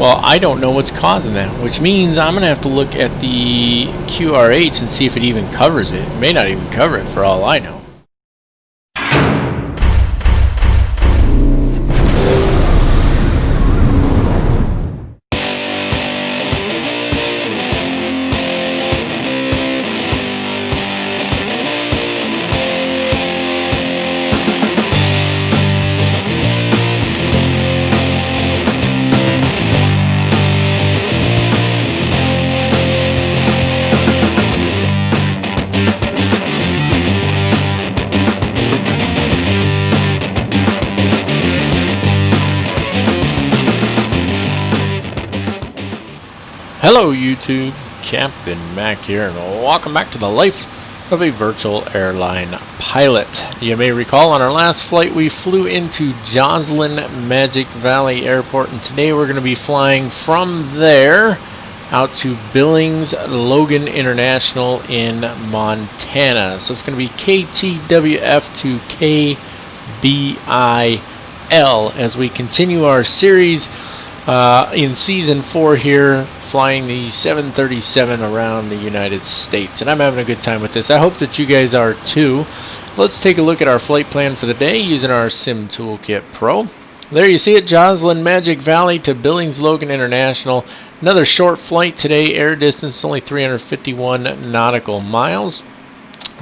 Well, I don't know what's causing that, which means I'm going to have to look at the QRH and see if it even covers it. It may not even cover it for all I know. Hello YouTube, Captain Mac here, and welcome back to the life of a virtual airline pilot. You may recall on our last flight we flew into Joslin Magic Valley Airport, and today we're going to be flying from there out to Billings Logan International in Montana. So it's going to be KTWF to KBIL as we continue our series in Season 4 here, flying the 737 around the United States, and I'm having a good time with this. I hope that you guys are too. Let's take a look at our flight plan for the day using our Sim Toolkit Pro. There you see it, Joslin Magic Valley to Billings Logan International. Another short flight today, air distance only 351 nautical miles.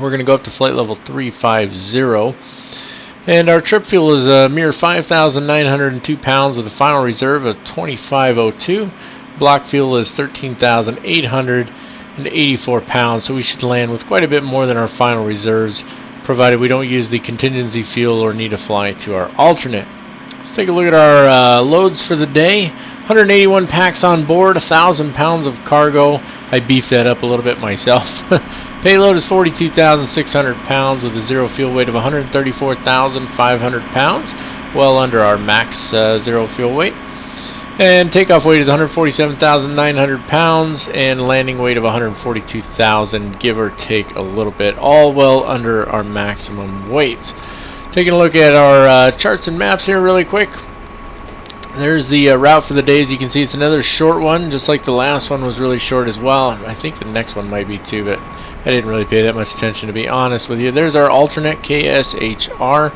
We're going to go up to flight level 350, and our trip fuel is a mere 5,902 pounds with a final reserve of 2502. Block fuel is 13,884 pounds, so we should land with quite a bit more than our final reserves, provided we don't use the contingency fuel or need to fly to our alternate. Let's take a look at our loads for the day. 181 packs on board, 1,000 pounds of cargo. I beefed that up a little bit myself. Payload is 42,600 pounds with a zero fuel weight of 134,500 pounds, well under our max zero fuel weight. And takeoff weight is 147,900 pounds and landing weight of 142,000, give or take a little bit, all well under our maximum weights. Taking a look at our charts and maps here really quick. There's the route for the day. As you can see, it's another short one, just like the last one was really short as well. I think the next one might be too, but I didn't really pay that much attention, to be honest with you. There's our alternate KSHR.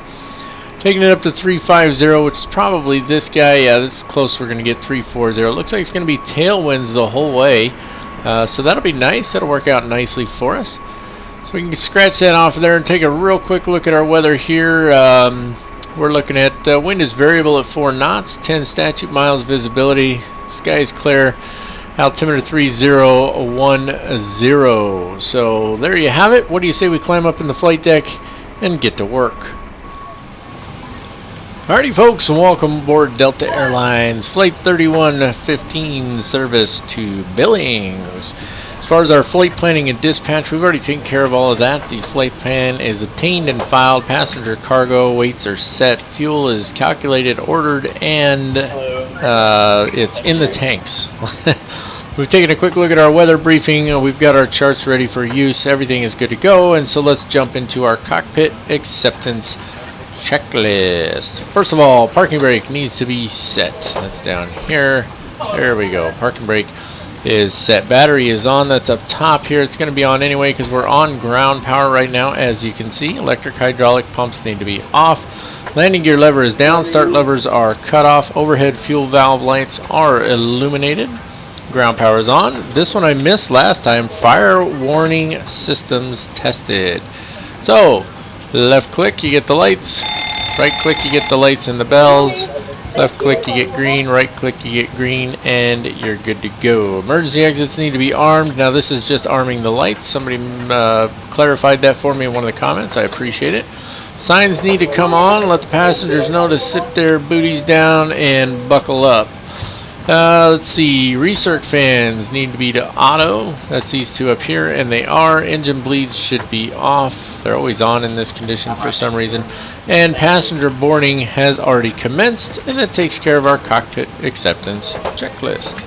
Taking it up to 350, which is probably this guy. Yeah, this is close. We're going to get 340. Looks like it's going to be tailwinds the whole way. So that'll be nice. That'll work out nicely for us. So we can scratch that off there and take a real quick look at our weather here. We're looking at wind is variable at 4 knots, 10 statute miles visibility. Sky is clear. Altimeter 3010. So there you have it. What do you say we climb up in the flight deck and get to work? Alrighty folks, and welcome aboard Delta Airlines Flight 3115 service to Billings. As far as our flight planning and dispatch, we've already taken care of all of that. The flight plan is obtained and filed, passenger cargo weights are set, fuel is calculated, ordered, and it's in the tanks. We've taken a quick look at our weather briefing. We've got our charts ready for use. Everything is good to go, and so let's jump into our cockpit acceptance checklist. First of all, parking brake needs to be set. That's down here. There we go. Parking brake is set. Battery is on. That's up top here. It's going to be on anyway because we're on ground power right now, as you can see. Electric hydraulic pumps need to be off. Landing gear lever is down. Start levers are cut off. Overhead fuel valve lights are illuminated. Ground power is on. This one I missed last time. Fire warning systems tested. So left click, you get the lights. Right click, you get the lights and the bells. Left click, you get green. Right click, you get green, and you're good to go. Emergency exits need to be armed. Now this is just arming the lights. Somebody clarified that for me in one of the comments. I appreciate it. Signs need to come on. Let the passengers know to sit their booties down and buckle up. Let's see. Recirc fans need to be to auto. That's these two up here, and they are. Engine bleeds should be off. They're always on in this condition for some reason. And passenger boarding has already commenced, and it takes care of our cockpit acceptance checklist.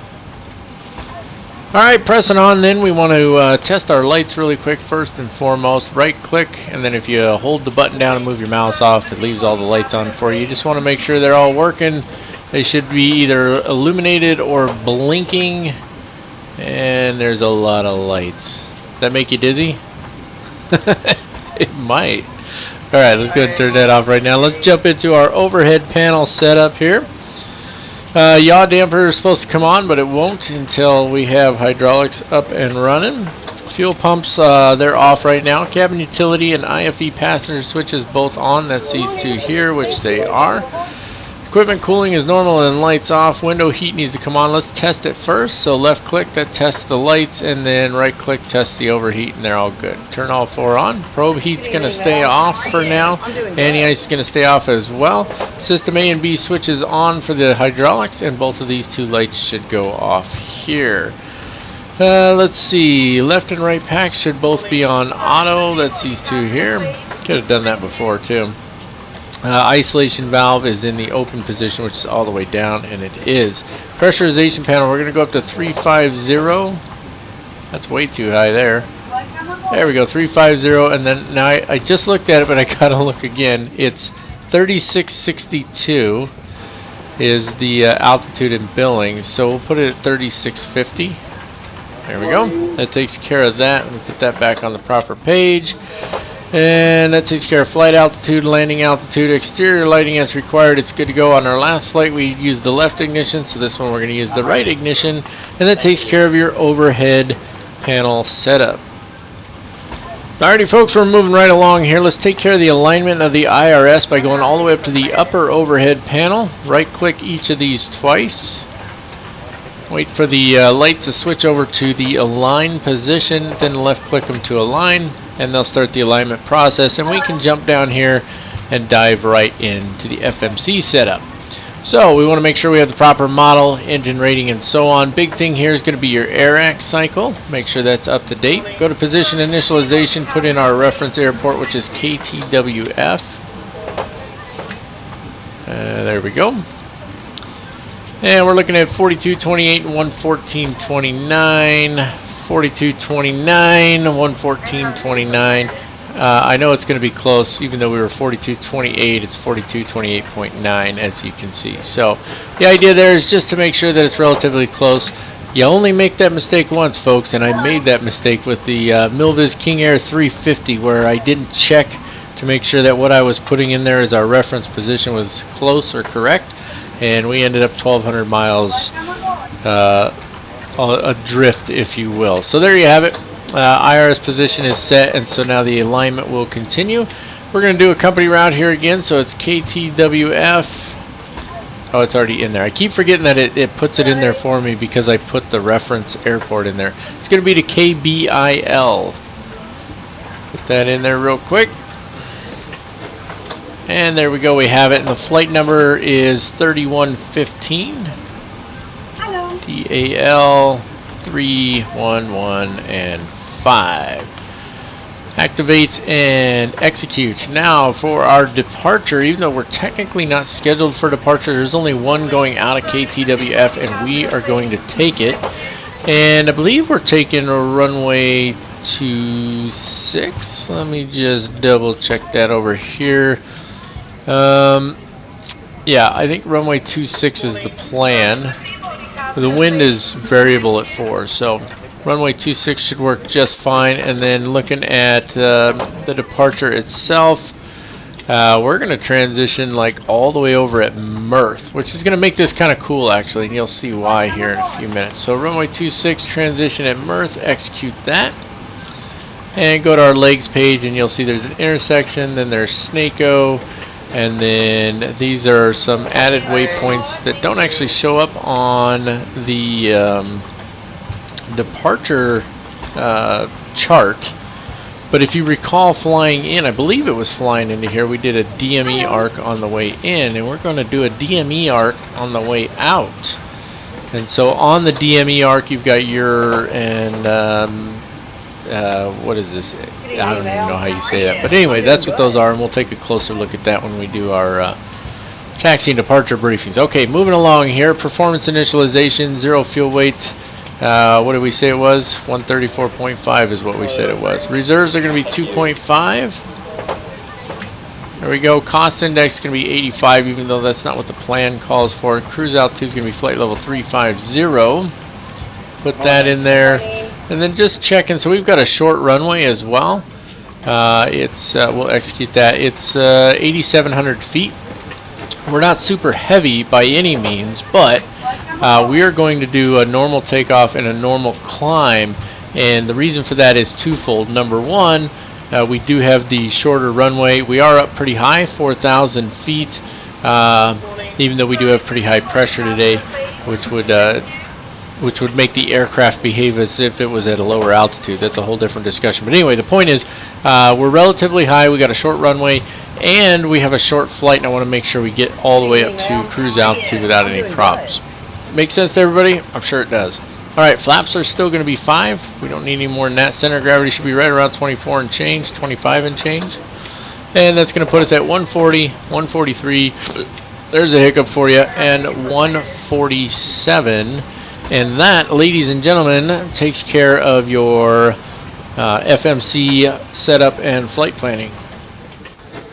Alright, pressing on then, we want to test our lights really quick first and foremost. Right click, and then if you hold the button down and move your mouse off, it leaves all the lights on for you. You just want to make sure they're all working They should be either illuminated or blinking. And there's a lot of lights. Does that make you dizzy? It might. Alright, let's go ahead and turn that off right now. Let's jump into our overhead panel setup here. Yaw damper is supposed to come on, but it won't until we have hydraulics up and running. Fuel pumps, they're off right now. Cabin utility and IFE passenger switches both on. That's these two here, which they are. Equipment cooling is normal and lights off. Window heat needs to come on. Let's test it first. So left click, that tests the lights, and then right click tests the overheat, and they're all good. Turn all four on. Probe heat's going to stay off for now. Anti-ice is going to stay off as well. System A and B switches on for the hydraulics, and both of these two lights should go off here. Let's see. Left and right packs should both be on auto. That's these two here. Could have done that before too. Isolation valve is in the open position, which is all the way down, and it is. Pressurization panel, we're going to go up to 350. That's way too high there. There we go, 350, and then now I just looked at it, but I got to look again. It's 3662 is the altitude in Billings, so we'll put it at 3650. There we go. That takes care of that. We'll put that back on the proper page. And that takes care of flight altitude, landing altitude, exterior lighting as required. It's good to go. On our last flight we used the left ignition, so this one we're going to use the right ignition. And that takes care of your overhead panel setup. Alrighty folks, we're moving right along here. Let's take care of the alignment of the IRS by going all the way up to the upper overhead panel. Right click each of these twice. Wait for the light to switch over to the align position, then left click them to align, and they'll start the alignment process, and we can jump down here and dive right into the FMC setup. So we want to make sure we have the proper model, engine rating, and so on. Big thing here is going to be your AIRAC cycle. Make sure that's up to date. Go to position initialization, put in our reference airport, which is KTWF. There we go. And we're looking at 4228 and 11429. 4229, 11429. I know it's going to be close, even though we were 4228. It's 4228.9, as you can see. So the idea there is just to make sure that it's relatively close. You only make that mistake once, folks, and I made that mistake with the Milviz King Air 350, where I didn't check to make sure that what I was putting in there as our reference position was close or correct, and we ended up 1,200 miles adrift, if you will. So there you have it. IRS position is set, and so now the alignment will continue. We're going to do a company route here again, so it's KTWF. Oh, it's already in there. I keep forgetting that it puts it in there for me because I put the reference airport in there. It's going to be to KBIL. Put that in there real quick. And there we go, we have it, and the flight number is 3115. Hello. DAL 311 and 5. Activate and execute. Now for our departure, even though we're technically not scheduled for departure, there's only one going out of KTWF, and we are going to take it. And I believe we're taking a runway 26. Let me just double check that over here. Yeah, I think runway 26 is the plan. The wind is variable at 4, so runway 26 should work just fine. And then looking at the departure itself, we're going to transition like all the way over at Mirth, which is going to make this kind of cool actually, and you'll see why here in a few minutes. So runway 26 transition at Mirth, execute that. And go to our legs page, and you'll see there's an intersection, then there's Snako. And then these are some added waypoints that don't actually show up on the departure chart. But if you recall flying in, I believe it was flying into here, we did a DME arc on the way in, and we're going to do a DME arc on the way out. And so on the DME arc, you've got your, and what is this? I don't even know how you say that. But anyway, that's what those are, and we'll take a closer look at that when we do our taxi and departure briefings. Okay, moving along here. Performance initialization, 0 fuel weight. What did we say it was? 134.5 is what we said it was. Reserves are going to be 2.5. There we go. Cost index is going to be 85, even though that's not what the plan calls for. Cruise altitude is going to be flight level 350. Put that in there. And then just checking. So we've got a short runway as well. We'll execute that. It's 8,700 feet. We're not super heavy by any means, but we are going to do a normal takeoff and a normal climb. And the reason for that is twofold. Number one, we do have the shorter runway. We are up pretty high, 4,000 feet, even though we do have pretty high pressure today, which would make the aircraft behave as if it was at a lower altitude. That's a whole different discussion. But anyway, the point is, we're relatively high. We got a short runway, and we have a short flight, and I want to make sure we get all the way up to cruise altitude without any problems. Make sense to everybody? I'm sure it does. All right, flaps are still going to be 5. We don't need any more than that. Center of gravity should be right around 24 and change, 25 and change. And that's going to put us at 140, 143. There's a hiccup for you. And 147. And that, ladies and gentlemen, takes care of your FMC setup and flight planning.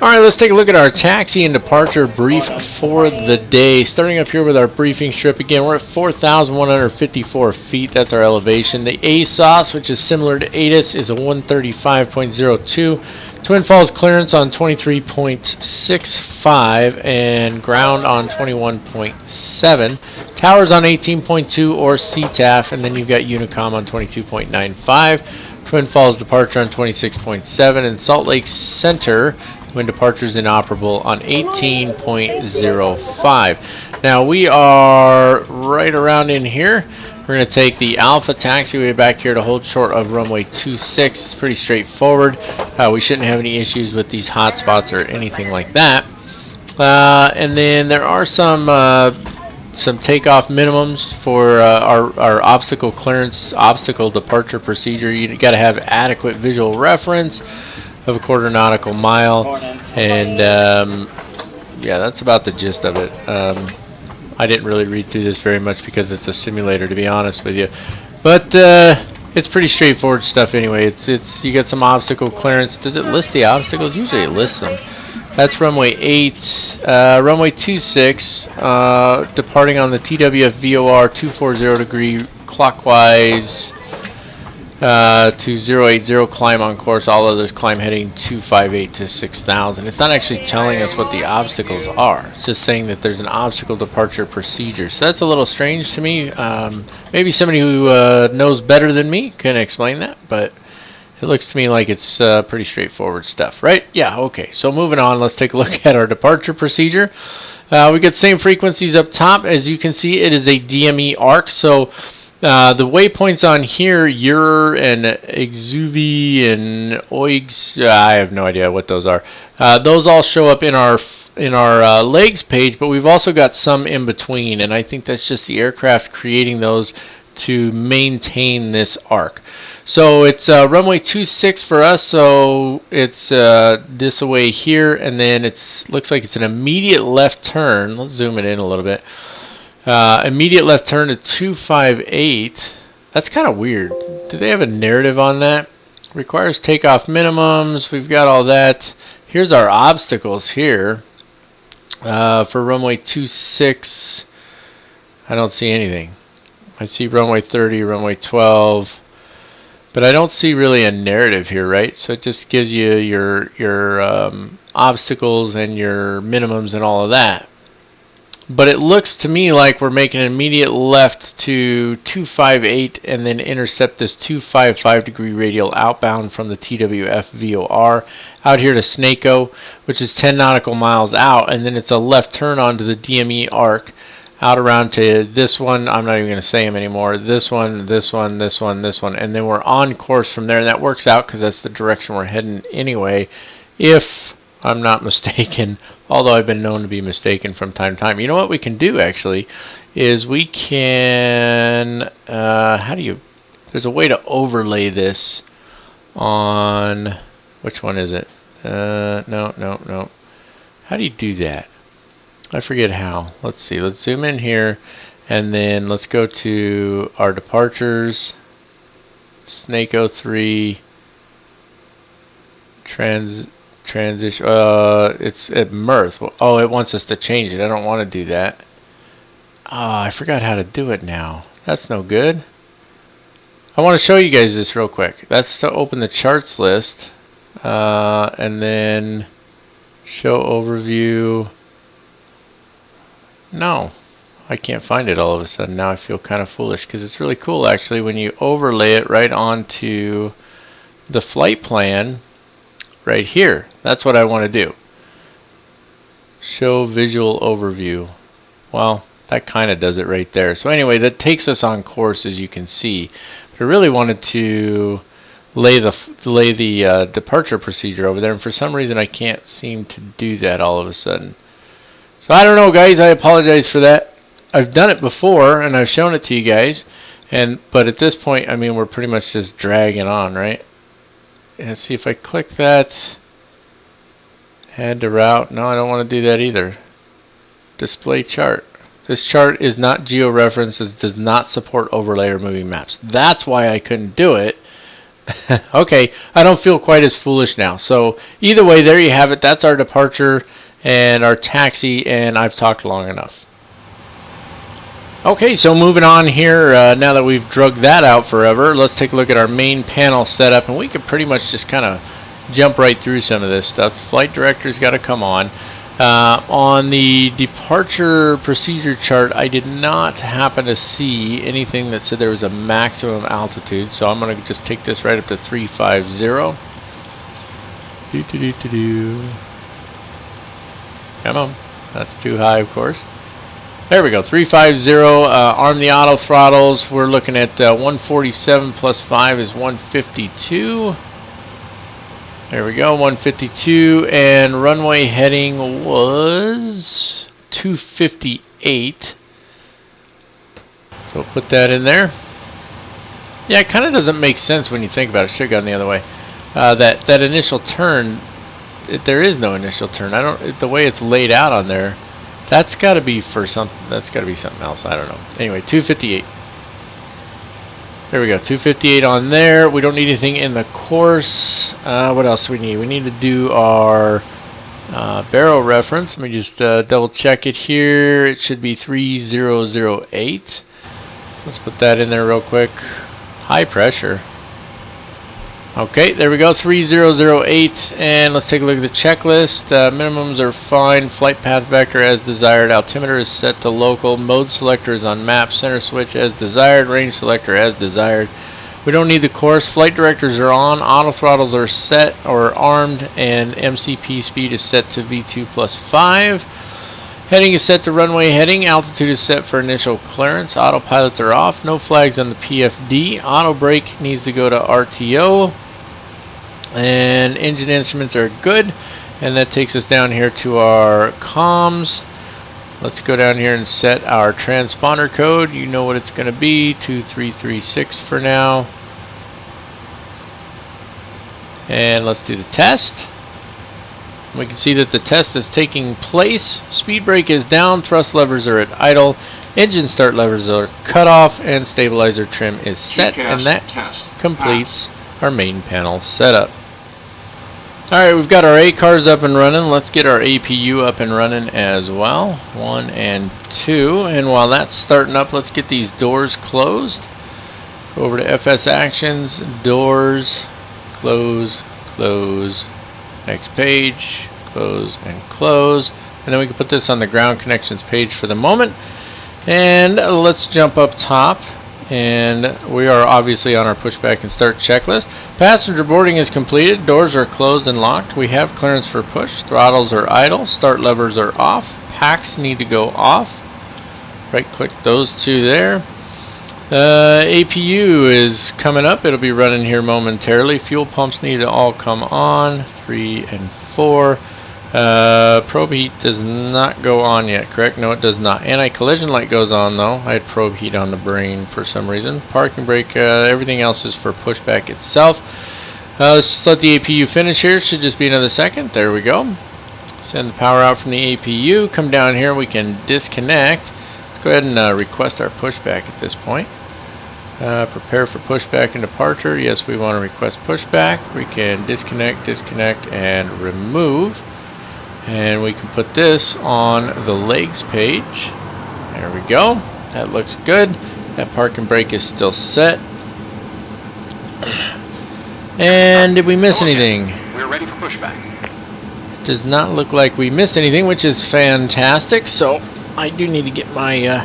All right, let's take a look at our taxi and departure brief for the day. Starting up here with our briefing strip. Again, we're at 4,154 feet. That's our elevation. The ASOS, which is similar to ATIS, is a 135.02. Twin Falls clearance on 23.65 and ground on 21.7. Towers on 18.2 or CTAF, and then you've got Unicom on 22.95. Twin Falls departure on 26.7, and Salt Lake Center when departures inoperable on 18.05. Now we are right around in here. We're going to take the Alpha taxiway back here to hold short of runway 26. It's pretty straightforward. We shouldn't have any issues with these hot spots or anything like that. And then there are some takeoff minimums for our obstacle clearance, obstacle departure procedure. You got to have adequate visual reference of a quarter nautical mile, and yeah, that's about the gist of it. I didn't really read through this very much because it's a simulator, to be honest with you, but it's pretty straightforward stuff anyway. It's you got some obstacle clearance. Does it list the obstacles? Usually it lists them. That's runway 8, runway 26, departing on the TWF VOR 240 degree clockwise to 080, climb on course, all others climb heading 258 to 6,000. It's not actually telling us what the obstacles are. It's just saying that there's an obstacle departure procedure. So that's a little strange to me. Maybe somebody who knows better than me can explain that, but it looks to me like it's pretty straightforward stuff, right? Yeah, okay. So moving on, let's take a look at our departure procedure. We got the same frequencies up top. As you can see, it is a DME arc. So the waypoints on here, Ur and Exuvi and Oigs, I have no idea what those are. Those all show up in our legs page, but we've also got some in between, and I think that's just the aircraft creating those to maintain this arc. So it's runway 26 for us, so it's this away here, and then it looks like it's an immediate left turn. Let's zoom it in a little bit. Immediate left turn to 258. That's kind of weird. Do they have a narrative on that? Requires takeoff minimums. We've got all that. Here's our obstacles here. For runway 26, I don't see anything. I see runway 30, runway 12, but I don't see really a narrative here, right? So it just gives you your obstacles and your minimums and all of that. But it looks to me like we're making an immediate left to 258 and then intercept this 255 degree radial outbound from the TWF VOR out here to Snako, which is 10 nautical miles out, and then it's a left turn onto the DME arc out around to this one. I'm not even going to say them anymore. This one, this one, this one, this one, and then we're on course from there, and that works out because that's the direction we're heading anyway, if I'm not mistaken, although I've been known to be mistaken from time to time. You know what we can do, actually, is we can, there's a way to overlay this on, which one is it? No. How do you do that? I forget how. Let's see. Let's zoom in here, and then let's go to our departures, Snake 03, Transition. It's at mirth. Oh, it wants us to change it. I don't want to do that. Ah, I forgot how to do it now. That's no good. I want to show you guys this real quick. That's to open the charts list, and then show overview. No, I can't find it all of a sudden. Now I feel kind of foolish because it's really cool actually when you overlay it right onto the flight plan right here. That's what I want to do. Show visual overview. Well, that kind of does it right there. So anyway, that takes us on course, as you can see. But I really wanted to lay the departure procedure over there, and for some reason I can't seem to do that all of a sudden. So I don't know, guys. I apologize for that. I've done it before and I've shown it to you guys, but at this point, I mean, we're pretty much just dragging on, right? Let's see if I click that. Add to route. No, I don't want to do that either. Display chart. This chart is not geo-referenced. It does not support overlay or moving maps. That's why I couldn't do it. Okay, I don't feel quite as foolish now. So either way, there you have it. That's our departure and our taxi, and I've talked long enough. Okay, so moving on here, now that we've drugged that out forever, let's take a look at our main panel setup, and we could pretty much just kind of jump right through some of this stuff. Flight director's got to come on. On the departure procedure chart, I did not happen to see anything that said there was a maximum altitude, so I'm going to just take this right up to 350. Come on, that's too high, of course. There we go, 350. Arm the auto throttles. We're looking at 147 plus 5 is 152. There we go, 152, and runway heading was 258. So we'll put that in there. Yeah, it kind of doesn't make sense when you think about it. Should have gone the other way. That initial turn, there is no initial turn. The way it's laid out on there, that's got to be for something. That's got to be something else. I don't know. Anyway, 258. There we go, 258 on there. We don't need anything in the course. What else do we need? We need to do our barrel reference. Let me just double check it here. It should be 3008. Let's put that in there real quick. High pressure. Okay, there we go, 3008. And let's take a look at the checklist. Minimums are fine. Flight path vector as desired. Altimeter is set to local. Mode selector is on map. Center switch as desired. Range selector as desired. We don't need the course. Flight directors are on. Auto throttles are set or armed. And MCP speed is set to V2 plus 5. Heading is set to runway heading. Altitude is set for initial clearance. Autopilots are off. No flags on the PFD. Auto brake needs to go to RTO. And engine instruments are good. And that takes us down here to our comms. Let's go down here and set our transponder code. You know what it's going to be. 2336 for now. And let's do the test. We can see that the test is taking place. Speed brake is down. Thrust levers are at idle. Engine start levers are cut off. And stabilizer trim is set. And that completes our main panel setup. Alright, we've got our A cars up and running. Let's get our APU up and running as well. 1 and 2. And while that's starting up, let's get these doors closed. Go over to FS Actions, Doors, Close, Close. Next page, Close and Close. And then we can put this on the ground connections page for the moment. And let's jump up top. And we are obviously on our pushback and start checklist. Passenger boarding is completed. Doors are closed and locked. We have clearance for push. Throttles are idle. Start levers are off. Packs need to go off. Right click those two there. APU is coming up. It'll be running here momentarily. Fuel pumps need to all come on. 3 and 4. Probe heat does not go on yet, correct? No, it does not. Anti-collision light goes on though. I had probe heat on the brain for some reason. Parking brake, everything else is for pushback itself. Let's just let the APU finish here. It should just be another second. There we go. Send the power out from the APU. Come down here. We can disconnect. Let's go ahead and request our pushback at this point. Prepare for pushback and departure. Yes, we want to request pushback. We can disconnect, and remove. And we can put this on the legs page. There we go. That looks good. That parking brake is still set. And did we miss anything? We're ready for pushback. Does not look like we missed anything, which is fantastic. So I do need to get my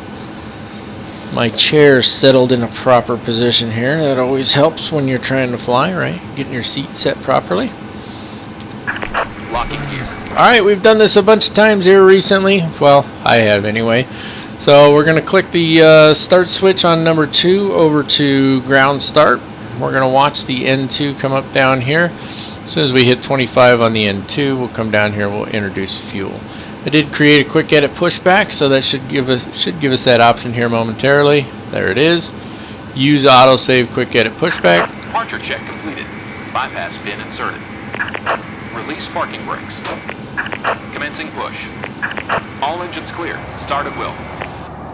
my chair settled in a proper position here. That always helps when you're trying to fly, right? Getting your seat set properly. Locking gear. Alright, we've done this a bunch of times here recently. Well, I have anyway. So we're going to click the start switch on number 2 over to ground start. We're going to watch the N2 come up down here. As soon as we hit 25 on the N2, we'll come down here, we'll introduce fuel. I did create a quick edit pushback, so that should give us that option here momentarily. There it is. Use autosave quick edit pushback. Departure check completed. Bypass pin inserted. Release parking brakes. Commencing push. All engines clear. Start at will.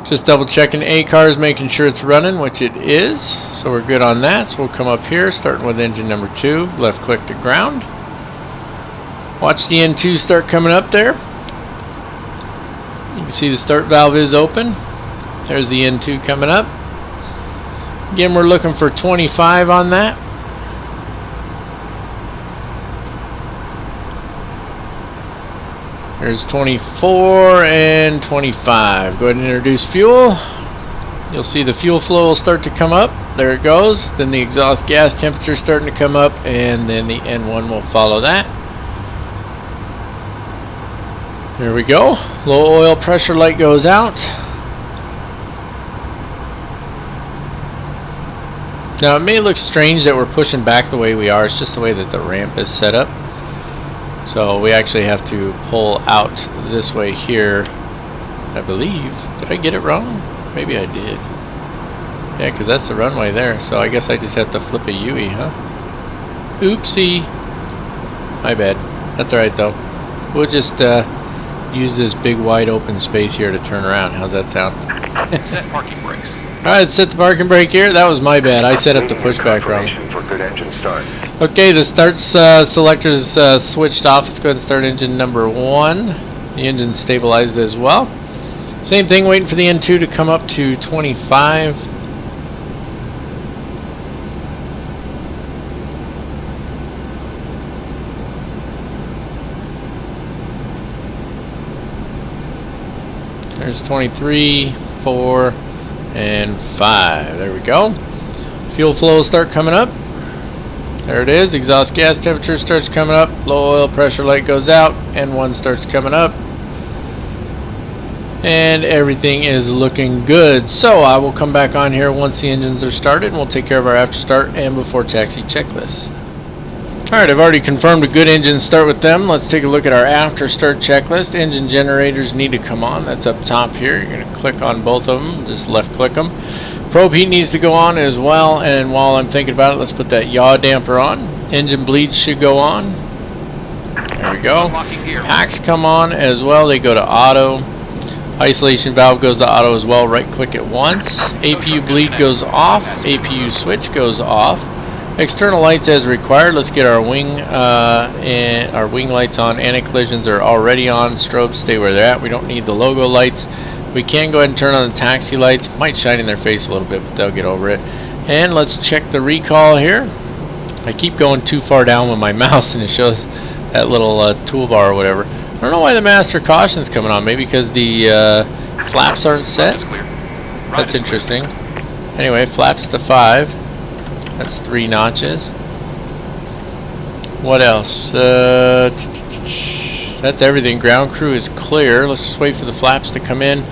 Just double checking ACARS, making sure it's running, which it is. So we're good on that. So we'll come up here, starting with engine number 2. Left click to ground. Watch the N2 start coming up there. You can see the start valve is open. There's the N2 coming up. Again, we're looking for 25 on that. There's 24 and 25. Go ahead and introduce fuel. You'll see the fuel flow will start to come up. There it goes. Then the exhaust gas temperature starting to come up, and then the N1 will follow that. There we go. Low oil pressure light goes out. Now it may look strange that we're pushing back the way we are. It's just the way that the ramp is set up. So we actually have to pull out this way here, I believe. Did I get it wrong? Maybe I did. Yeah, because that's the runway there. So I guess I just have to flip a UE, huh? Oopsie. My bad. That's alright though. We'll just use this big wide open space here to turn around. How's that sound? Set parking brakes. Alright, set the parking brake here. That was my bad. I set up the pushback wrong. For good engine start. Okay, the start selector is switched off. Let's go ahead and start engine number 1. The engine's stabilized as well. Same thing, waiting for the N2 to come up to 25. There's 23, 4, and 5. There we go. Fuel flow will start coming up. There it is. Exhaust gas temperature starts coming up. Low oil pressure light goes out. N1 starts coming up. And everything is looking good. So I will come back on here once the engines are started, and we'll take care of our after start and before taxi checklist. Alright, I've already confirmed a good engine start with them. Let's take a look at our after start checklist. Engine generators need to come on. That's up top here. You're going to click on both of them. Just left click them. Probe heat needs to go on as well. And while I'm thinking about it, let's put that yaw damper on. Engine bleeds should go on. There we go. Packs come on as well. They go to auto. Isolation valve goes to auto as well. Right click it once. APU bleed goes off. APU switch goes off. External lights as required. Let's get our wing and our wing lights on. Anti-collisions are already on. Strobes stay where they're at. We don't need the logo lights. We can go ahead and turn on the taxi lights. Might shine in their face a little bit, but they'll get over it. And let's check the recall here. I keep going too far down with my mouse and it shows that little toolbar or whatever. I don't know why the master caution's coming on. Maybe because the flaps aren't set. That's interesting. Anyway, flaps to 5. That's 3 notches. What else? That's everything. Ground crew is clear. Let's just wait for the flaps to come in.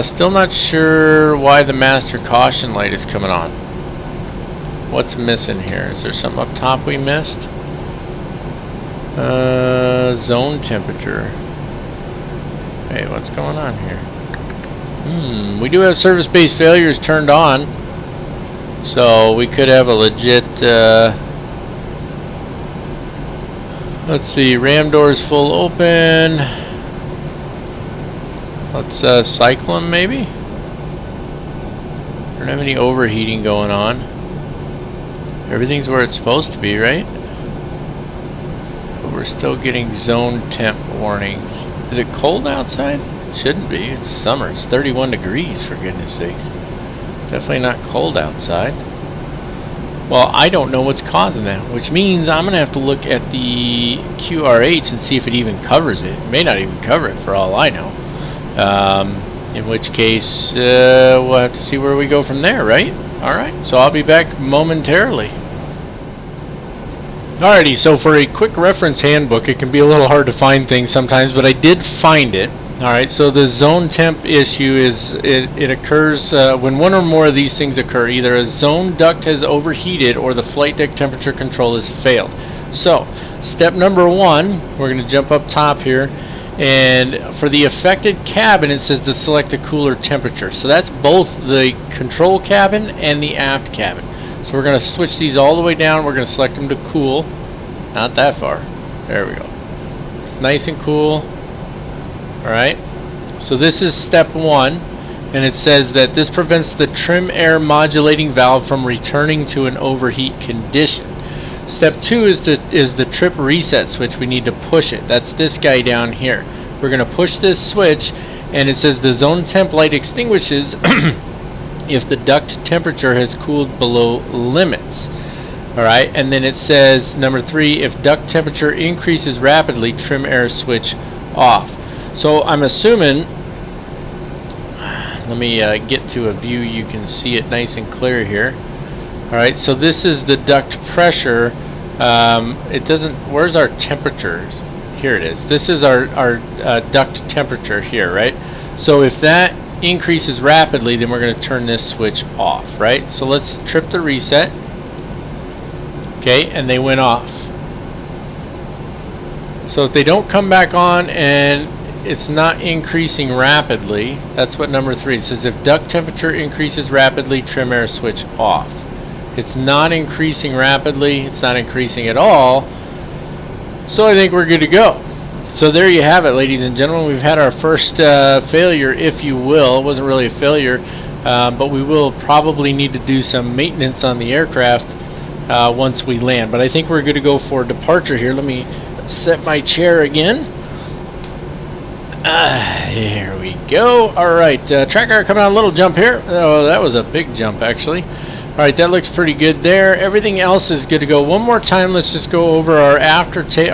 Still not sure why the master caution light is coming on. What's missing here? Is there something up top we missed? Zone temperature. Hey, what's going on here? We do have service-based failures turned on. So we could have a legit, let's see, ram doors full open. Let's cycle them maybe. Don't have any overheating going on. Everything's where it's supposed to be, right? But we're still getting zone temp warnings. Is it cold outside? It shouldn't be. It's summer. It's 31 degrees, for goodness sakes. It's definitely not cold outside. Well, I don't know what's causing that, which means I'm going to have to look at the QRH and see if it even covers it. It may not even cover it for all I know. In which case, we'll have to see where we go from there, right? Alright, so I'll be back momentarily. Alrighty, so for a quick reference handbook, it can be a little hard to find things sometimes, but I did find it. Alright, so the zone temp issue is, it occurs when one or more of these things occur. Either a zone duct has overheated or the flight deck temperature control has failed. So, step number 1, we're going to jump up top here, and for the affected cabin it says to select a cooler temperature. So that's both the control cabin and the aft cabin. So we're going to switch these all the way down. We're going to select them to cool. Not that far. There we go. It's nice and cool. Alright, so this is step 1, and it says that this prevents the trim air modulating valve from returning to an overheat condition. Step 2 is the trip reset switch. We need to push it. That's this guy down here. We're going to push this switch, and it says the zone temp light extinguishes if the duct temperature has cooled below limits. Alright, and then it says number 3, if duct temperature increases rapidly, trim air switch off. So I'm assuming, let me get to a view you can see it nice and clear here. Alright, so this is the duct pressure. It doesn't, where's our temperature? Here it is. This is our duct temperature here, right? So if that increases rapidly, then we're going to turn this switch off, right? So let's trip the reset. Okay, and they went off. So if they don't come back on and it's not increasing rapidly, that's what number 3, it says if duct temperature increases rapidly, trim air switch off. It's not increasing rapidly, it's not increasing at all, so I think we're good to go. So there you have it, ladies and gentlemen. We've had our first failure, if you will. It wasn't really a failure, but we will probably need to do some maintenance on the aircraft once we land. But I think we're good to go for departure here. Let me set my chair again. Here we go. Alright, tracker coming on a little jump here. Oh, that was a big jump actually. Alright, that looks pretty good there. Everything else is good to go. One more time, let's just go over our after start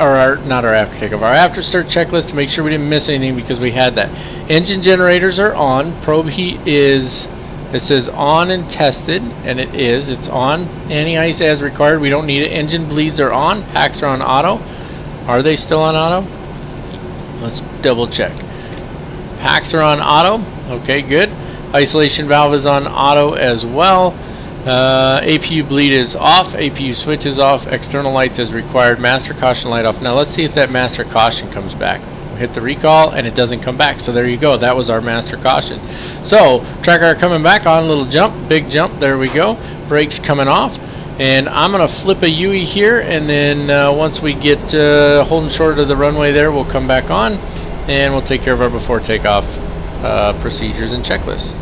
checklist to make sure we didn't miss anything because we had that. Engine generators are on. Probe heat is, it says on and tested, and it is. It's on. Anti-ice as required. We don't need it. Engine bleeds are on. Packs are on auto. Are they still on auto? Let's double check. Packs are on auto. Okay, good. Isolation valve is on auto as well. APU bleed is off. APU switch is off. External lights as required. Master caution light off. Now let's see if that master caution comes back. We hit the recall and it doesn't come back. So there you go. That was our master caution. So tracker coming back on. Little jump. Big jump. There we go. Brakes coming off. And I'm going to flip a UE here, and then once we get holding short of the runway there, we'll come back on, and we'll take care of our before takeoff procedures and checklists.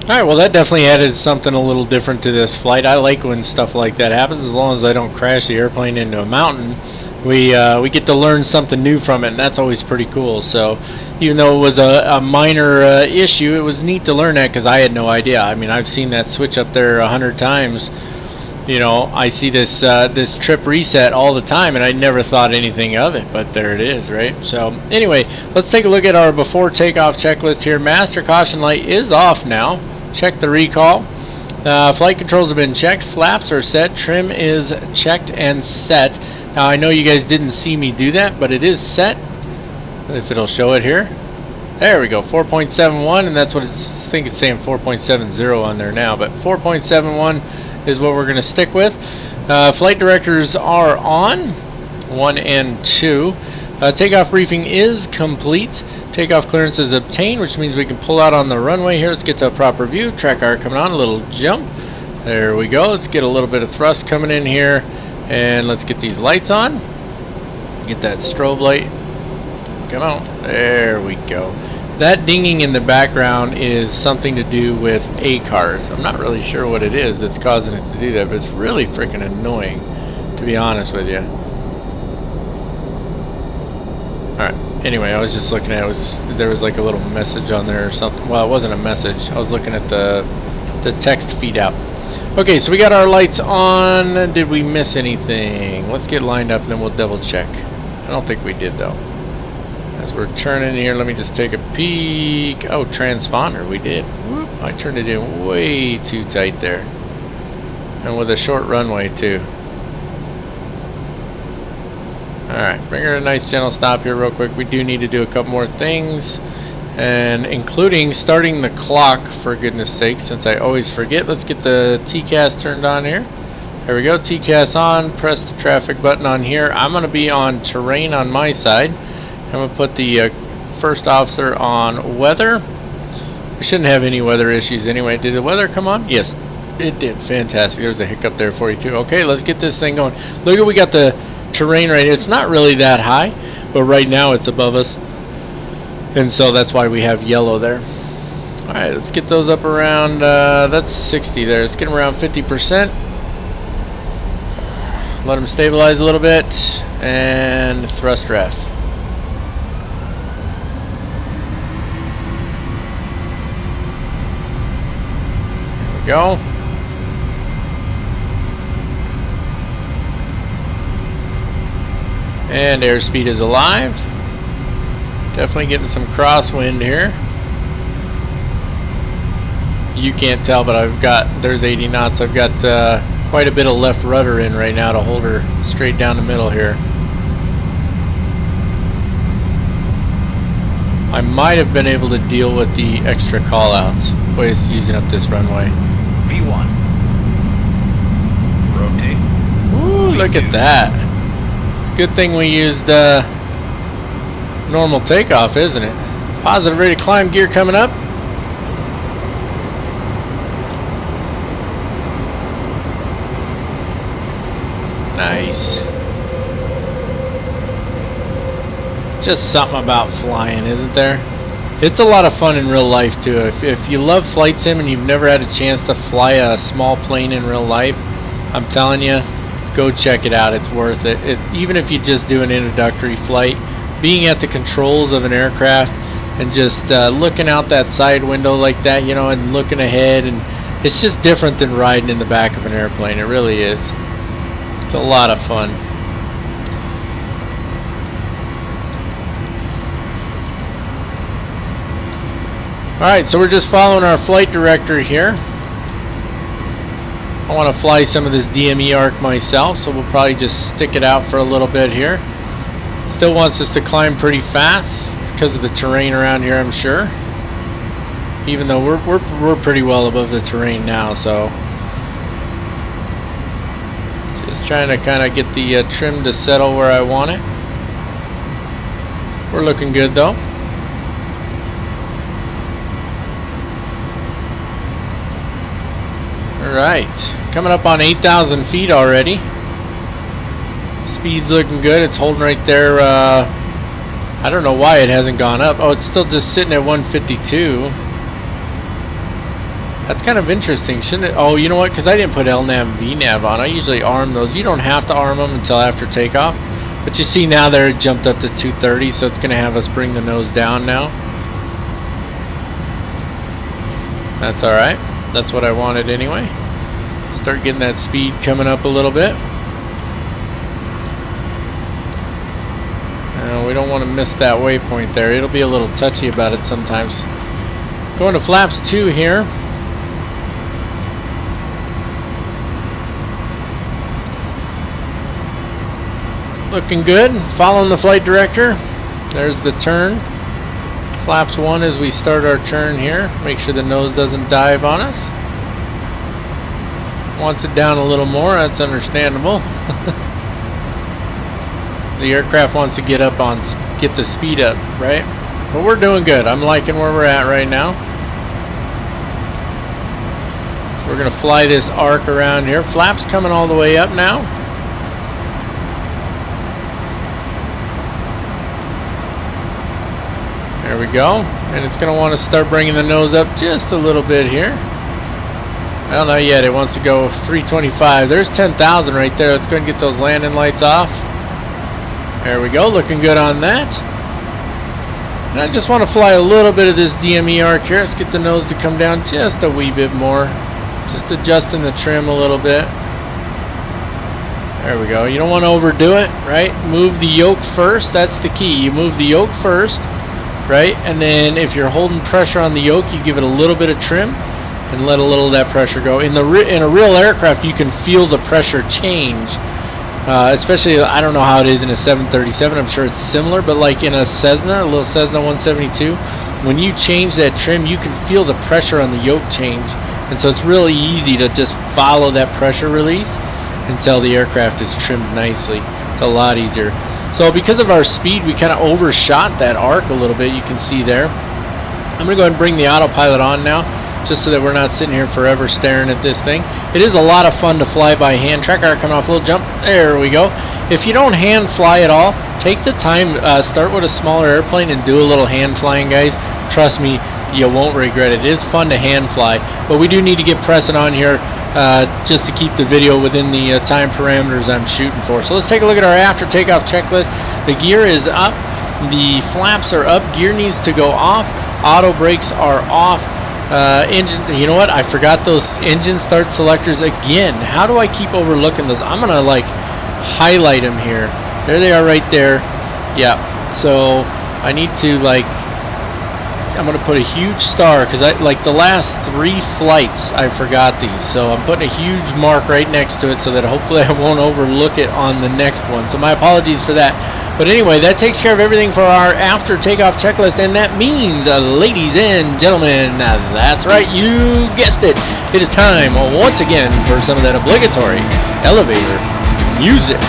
Alright, well that definitely added something a little different to this flight. I like when stuff like that happens, as long as I don't crash the airplane into a mountain. We get to learn something new from it, and that's always pretty cool. So even though it was a minor issue, it was neat to learn that because I had no idea. I mean, I've seen that switch up there 100 times. You know, I see this this trip reset all the time, and I never thought anything of it, but there it is, right? So anyway, let's take a look at our before takeoff checklist here. Master caution light is off now. Check the recall. Flight controls have been checked. Flaps are set. Trim is checked and set. Now I know you guys didn't see me do that, but it is set. If it'll show it here. There we go, 4.71, and that's what it's, I think it's saying 4.70 on there now, but 4.71 is what we're going to stick with. Flight directors are on, 1 and 2. Takeoff briefing is complete. Takeoff clearance is obtained, which means we can pull out on the runway here. Let's get to a proper view. Track R coming on, a little jump. There we go. Let's get a little bit of thrust coming in here, and let's get these lights on. Get that strobe light. Come on. There we go. That dinging in the background is something to do with ACARS. I'm not really sure what it is that's causing it to do that, but it's really freaking annoying, to be honest with you. Alright, anyway, I was just looking at it. There was like a little message on there or something. Well, it wasn't a message. I was looking at the text feed out. Okay, so we got our lights on. Did we miss anything? Let's get lined up and then we'll double check. I don't think we did though. As we're turning here, let me just take a peek. Oh, transponder, we did. Whoop, I turned it in way too tight there. And with a short runway too. Alright, bring her a nice gentle stop here real quick. We do need to do a couple more things. And including starting the clock, for goodness sake, since I always forget. Let's get the TCAS turned on here. There we go, TCAS on. Press the traffic button on here. I'm going to be on terrain on my side. I'm going to put the first officer on weather. We shouldn't have any weather issues anyway. Did the weather come on? Yes, it did. Fantastic. There's a hiccup there for you too. Okay, let's get this thing going. Look at, we got the terrain right here. It's not really that high, but right now it's above us. And so that's why we have yellow there. Alright, let's get those up around, that's 60 there. Let's get them around 50%. Let them stabilize a little bit. And thrust ref. There we go. And airspeed is alive. Definitely getting some crosswind here. You can't tell, but I've got, there's 80 knots. I've got quite a bit of left rudder in right now to hold her straight down the middle here. I might have been able to deal with the extra call-outs. Boy, it's using up this runway. V1. Rotate. Ooh, look at that. It's a good thing we used normal takeoff, isn't it? Positive ready to climb gear coming up. Nice. Just something about flying, isn't there? It's a lot of fun in real life too. If you love flight sim and you've never had a chance to fly a small plane in real life, I'm telling you, go check it out. It's worth it. Even if you just do an introductory flight, being at the controls of an aircraft and just looking out that side window like that, you know, and looking ahead, and it's just different than riding in the back of an airplane. It really is. It's a lot of fun. Alright, so we're just following our flight director here. I want to fly some of this DME arc myself, so we'll probably just stick it out for a little bit here. Still wants us to climb pretty fast because of the terrain around here, I'm sure. Even though we're pretty well above the terrain now, so just trying to kind of get the trim to settle where I want it. We're looking good though. Alright, coming up on 8,000 feet already. Speed's looking good. It's holding right there. I don't know why it hasn't gone up. Oh, it's still just sitting at 152. That's kind of interesting, shouldn't it? Oh, you know what? Because I didn't put LNAV and VNAV on. I usually arm those. You don't have to arm them until after takeoff. But you see now there it jumped up to 230, so it's going to have us bring the nose down now. That's alright. That's what I wanted anyway. Start getting that speed coming up a little bit. We don't want to miss that waypoint there. It'll be a little touchy about it sometimes. Going to flaps 2 here. Looking good. Following the flight director. There's the turn. Flaps 1 as we start our turn here. Make sure the nose doesn't dive on us. Wants it down a little more. That's understandable. The aircraft wants to get up on, get the speed up, right? But we're doing good. I'm liking where we're at right now. So we're going to fly this arc around here. Flaps coming all the way up now. There we go. And it's going to want to start bringing the nose up just a little bit here. Well, not yet. It wants to go 325. There's 10,000 right there. Let's go and get those landing lights off. There we go. Looking good on that. And I just want to fly a little bit of this DME arc here. Let's get the nose to come down just a wee bit more. Just adjusting the trim a little bit. There we go. You don't want to overdo it, right? Move the yoke first. That's the key. You move the yoke first, right? And then if you're holding pressure on the yoke, you give it a little bit of trim and let a little of that pressure go. In a real aircraft, you can feel the pressure change. Especially, I don't know how it is in a 737. I'm sure it's similar, but like in a Cessna, a little Cessna 172, when you change that trim, you can feel the pressure on the yoke change. And so it's really easy to just follow that pressure release until the aircraft is trimmed nicely. It's a lot easier. So because of our speed, we kind of overshot that arc a little bit. You can see there. I'm going to go ahead and bring the autopilot on now, just so that we're not sitting here forever staring at this thing. It is a lot of fun to fly by hand. Track arc coming off, a little jump. There we go. If you don't hand fly at all, take the time, start with a smaller airplane and do a little hand flying, guys. Trust me, you won't regret it. It is fun to hand fly, but we do need to get pressing on here just to keep the video within the time parameters I'm shooting for. So let's take a look at our after takeoff checklist. The gear is up, the flaps are up, gear needs to go off, auto brakes are off. Engine, you know what? I forgot those engine start selectors again. How do I keep overlooking those? I'm gonna like highlight them here. There they are right there. Yeah. So I need to like, I'm gonna put a huge star because I like the last 3 flights I forgot these. So I'm putting a huge mark right next to it so that hopefully I won't overlook it on the next one. So my apologies for that. But anyway, that takes care of everything for our after takeoff checklist, and that means, ladies and gentlemen, that's right, you guessed it. It is time once again for some of that obligatory elevator music.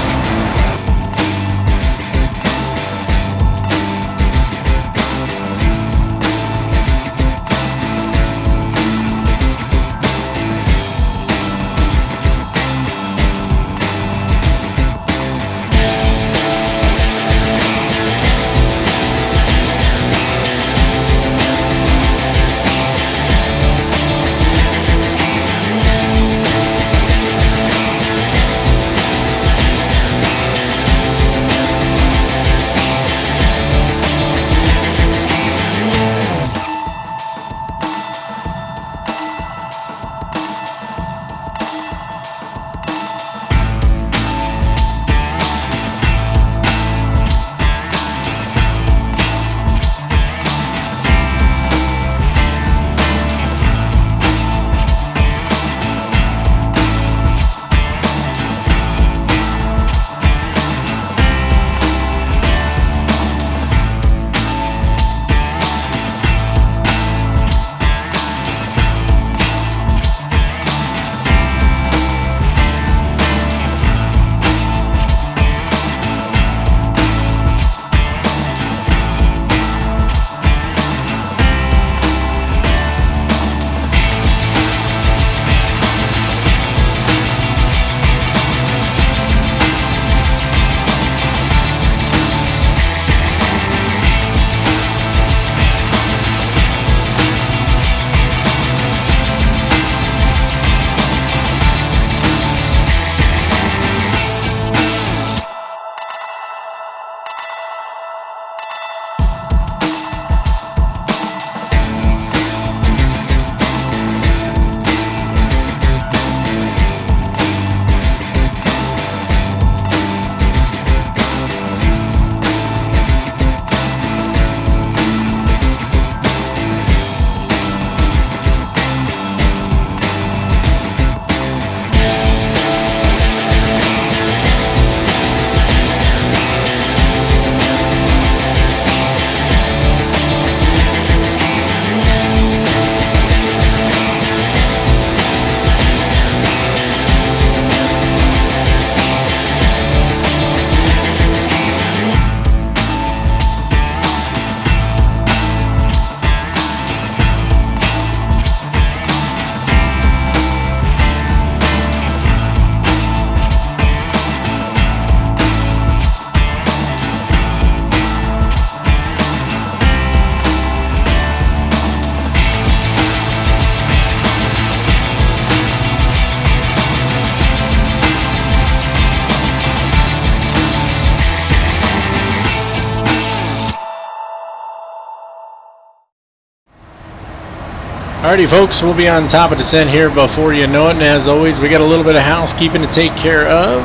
Alrighty folks, we'll be on top of descent here before you know it, and as always we got a little bit of housekeeping to take care of.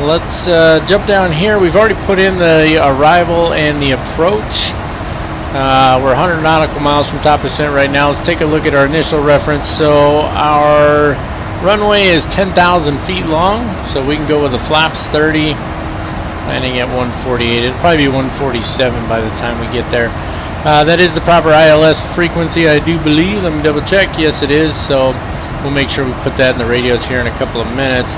Let's jump down here. We've already put in the arrival and the approach. We're 100 nautical miles from top descent right now. Let's take a look at our initial reference. So our runway is 10,000 feet long, so we can go with the flaps 30, landing at 148. It'll probably be 147 by the time we get there. That is the proper ILS frequency, I do believe. Let me double check. Yes, it is. So we'll make sure we put that in the radios here in a couple of minutes.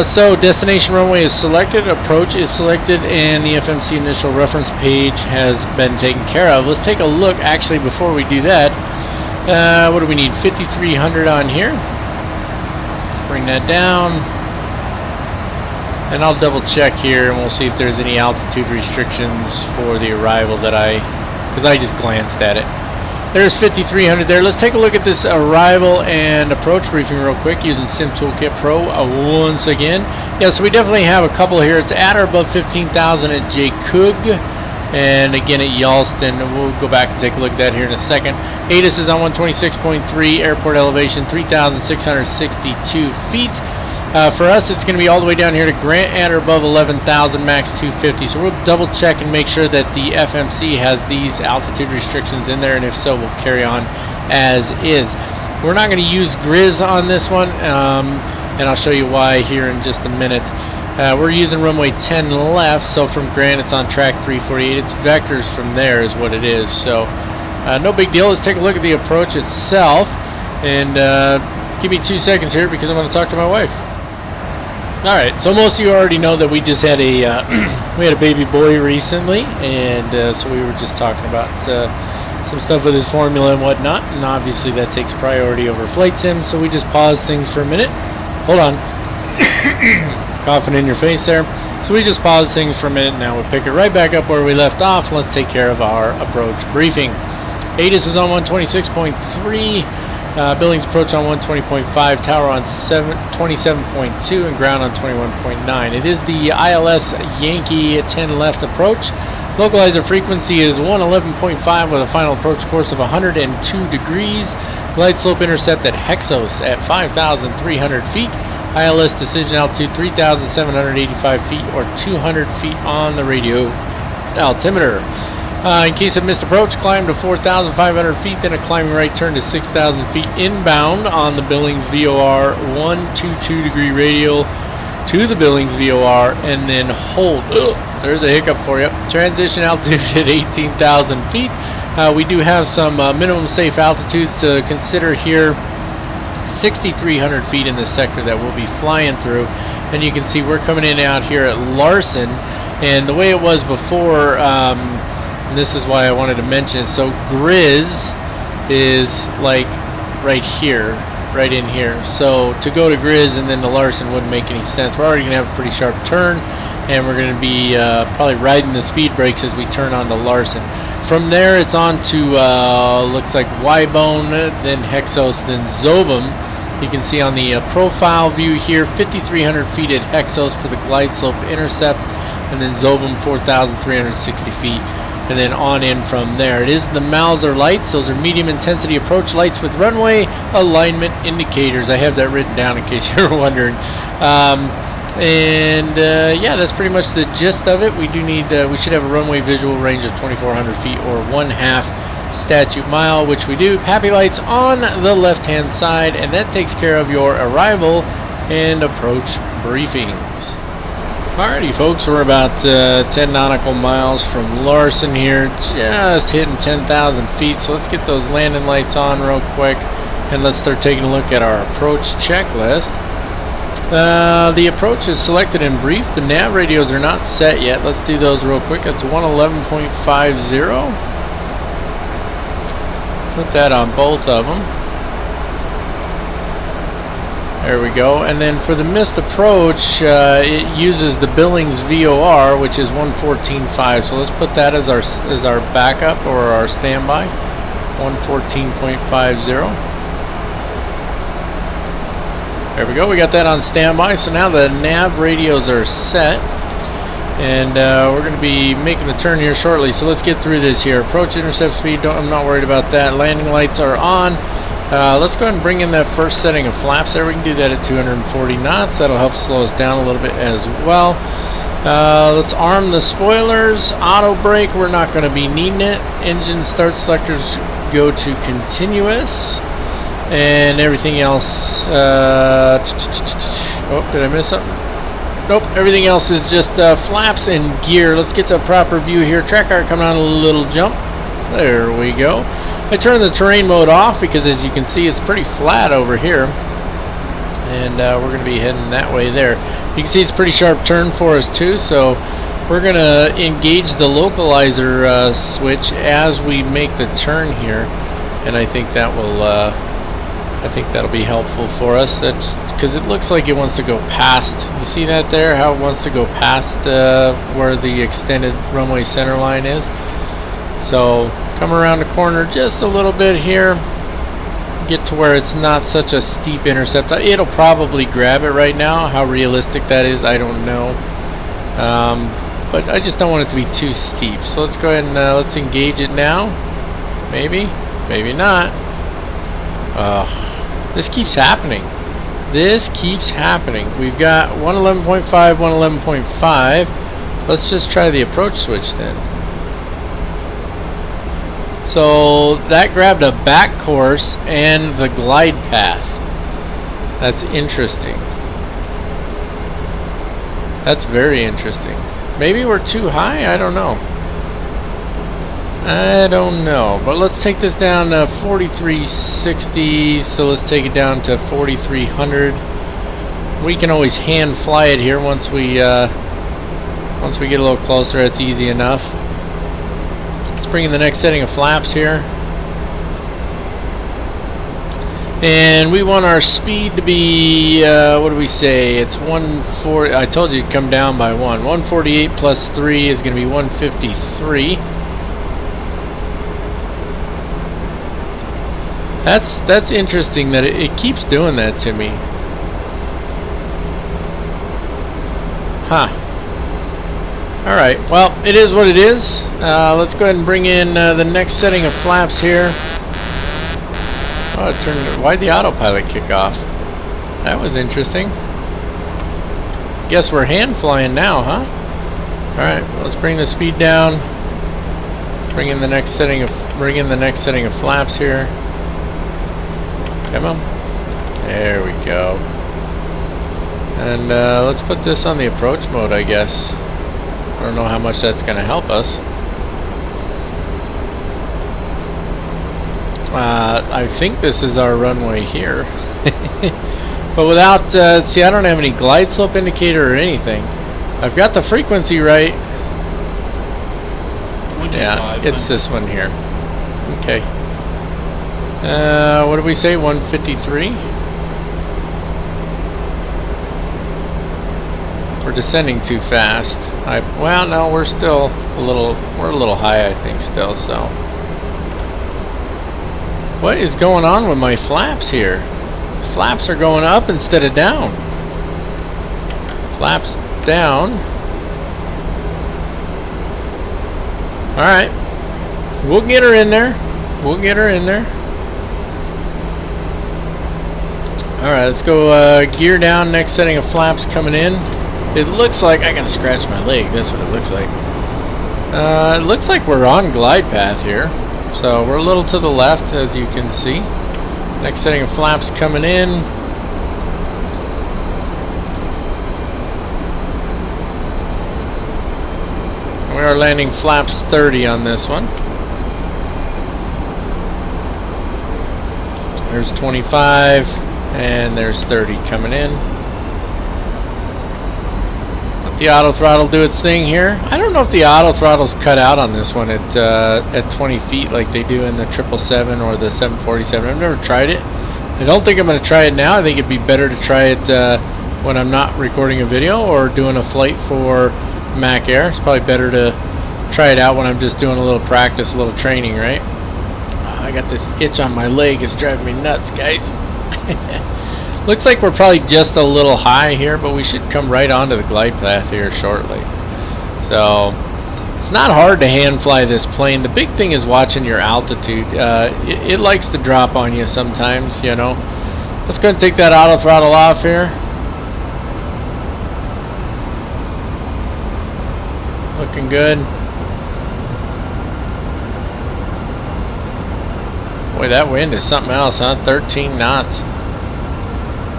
So destination runway is selected, approach is selected, and the FMC initial reference page has been taken care of. Let's take a look actually before we do that. What do we need? 5300 on here. Bring that down. And I'll double check here and we'll see if there's any altitude restrictions for the arrival that because I just glanced at it. There's 5300 there. Let's take a look at this arrival and approach briefing real quick using Sim Toolkit Pro once again. Yeah, so we definitely have a couple here. It's at or above 15,000 at JCUG, and again at Yalston. We'll go back and take a look at that here in a second. ATIS is on 126.3, airport elevation 3,662 feet. For us, it's going to be all the way down here to Grant at or above 11,000, max 250. So we'll double check and make sure that the FMC has these altitude restrictions in there, and if so, we'll carry on as is. We're not going to use Grizz on this one, and I'll show you why here in just a minute. We're using runway 10 left, so from Grant it's on track 348. It's vectors from there is what it is, so no big deal. Let's take a look at the approach itself, and give me 2 seconds here because I'm going to talk to my wife. Alright, so most of you already know that we just had a we had a baby boy recently, and so we were just talking about some stuff with his formula and whatnot, and obviously that takes priority over flight sim, so we just paused things for a minute. Hold on. Coughing in your face there. So we just paused things for a minute, now we'll pick it right back up where we left off. Let's take care of our approach briefing. ATIS is on 126.3. Billings approach on 120.5, tower on 27.2, and ground on 21.9. It is the ILS Yankee 10 left approach. Localizer frequency is 111.5 with a final approach course of 102 degrees. Glide slope intercept at Hexos at 5,300 feet. ILS decision altitude 3,785 feet or 200 feet on the radio altimeter. In case of missed approach, climb to 4,500 feet, then a climbing right turn to 6,000 feet inbound on the Billings VOR 122 degree radial to the Billings VOR, and then hold. There's a hiccup for you. Transition altitude at 18,000 feet. We do have some minimum safe altitudes to consider here. 6,300 feet in the sector that we'll be flying through, and you can see we're coming in out here at Larson, and the way it was before, and this is why I wanted to mention it. So Grizz is like right here, right in here. So to go to Grizz and then to Larson wouldn't make any sense. We're already going to have a pretty sharp turn, and we're going to be probably riding the speed brakes as we turn on to Larson. From there it's on to looks like Y-Bone, then Hexos, then Zobum. You can see on the profile view here 5,300 feet at Hexos for the glide slope intercept, and then Zobum 4,360 feet. And then on in from there. It is the Mauser lights. Those are medium intensity approach lights with runway alignment indicators. I have that written down in case you're wondering. Yeah, that's pretty much the gist of it. We do need, we should have a runway visual range of 2,400 feet or 1/2 statute mile, which we do. Happy lights on the left hand side, and that takes care of your arrival and approach briefings. Alrighty folks, we're about 10 nautical miles from Larson here, just hitting 10,000 feet, so let's get those landing lights on real quick, and let's start taking a look at our approach checklist. The approach is selected and briefed. The nav radios are not set yet. Let's do those real quick. That's 111.50. Put that on both of them. There we go. And then for the missed approach, it uses the Billings VOR, which is 114.5. So let's put that as our backup or our standby. 114.50. There we go. We got that on standby. So now the nav radios are set. And we're going to be making the turn here shortly, so let's get through this here. Approach intercept speed, I'm not worried about that. Landing lights are on. Let's go ahead and bring in that first setting of flaps there. We can do that at 240 knots. That'll help slow us down a little bit as well. Let's arm the spoilers. Auto brake, we're not going to be needing it. Engine start selectors go to continuous. And everything else... oh, did I miss something? Nope, everything else is just flaps and gear. Let's get the proper view here. Track arc coming on a little jump. There we go. I turned the terrain mode off because, as you can see, it's pretty flat over here. And we're going to be heading that way there. You can see it's a pretty sharp turn for us too, so we're going to engage the localizer switch as we make the turn here. And I think that will... that'll be helpful for us. Because it looks like it wants to go past. You see that there? How it wants to go past where the extended runway center line is. So come around the corner just a little bit here. Get to where it's not such a steep intercept. It'll probably grab it right now. How realistic that is, I don't know. But I just don't want it to be too steep. So let's go ahead and let's engage it now. Maybe, maybe not. This keeps happening. This keeps happening. We've got 111.5, 111.5. Let's just try the approach switch then. So that grabbed a back course and the glide path. That's interesting. That's very interesting. Maybe we're too high? I don't know. I don't know, but let's take this down to 4360. So let's take it down to 4300. We can always hand fly it here once we get a little closer. It's easy enough. Let's bring in the next setting of flaps here, and we want our speed to be what do we say? It's 140. I told you to come down by 1. 148 plus 3 is going to be 153. That's interesting that it keeps doing that to me. Huh. Alright, well, it is what it is. Let's go ahead and bring in the next setting of flaps here. Oh, it turned... Why'd the autopilot kick off? That was interesting. Guess we're hand flying now, huh? Alright, let's bring the speed down. Bring in the next setting of flaps here. Come on. There we go. And let's put this on the approach mode, I guess. I don't know how much that's going to help us. I think this is our runway here. But without, see, I don't have any glide slope indicator or anything. I've got the frequency right. Yeah, it's this one here. Okay. What did we say? 153? We're descending too fast. Well, no, we're still a little high, I think, still, so. What is going on with my flaps here? Flaps are going up instead of down. Flaps down. Alright. We'll get her in there. We'll get her in there. Alright, let's go gear down. Next setting of flaps coming in. It looks like... I gotta scratch my leg. That's what it looks like. It looks like we're on glide path here. So we're a little to the left, as you can see. Next setting of flaps coming in. We are landing flaps 30 on this one. There's 25. And there's 30 coming in. Let the auto throttle do its thing here. I don't know if the auto throttle's cut out on this one at 20 feet like they do in the 777 or the 747. I've never tried it. I don't think I'm going to try it now. I think it'd be better to try it when I'm not recording a video or doing a flight for Mac Air. It's probably better to try it out when I'm just doing a little practice, a little training, right? I got this itch on my leg. It's driving me nuts, guys. Looks like we're probably just a little high here, but we should come right onto the glide path here shortly. So it's not hard to hand fly this plane. The big thing is watching your altitude. It likes to drop on you sometimes, you know. Let's go and take that auto throttle off here. Looking good. Boy, that wind is something else, huh? 13 knots.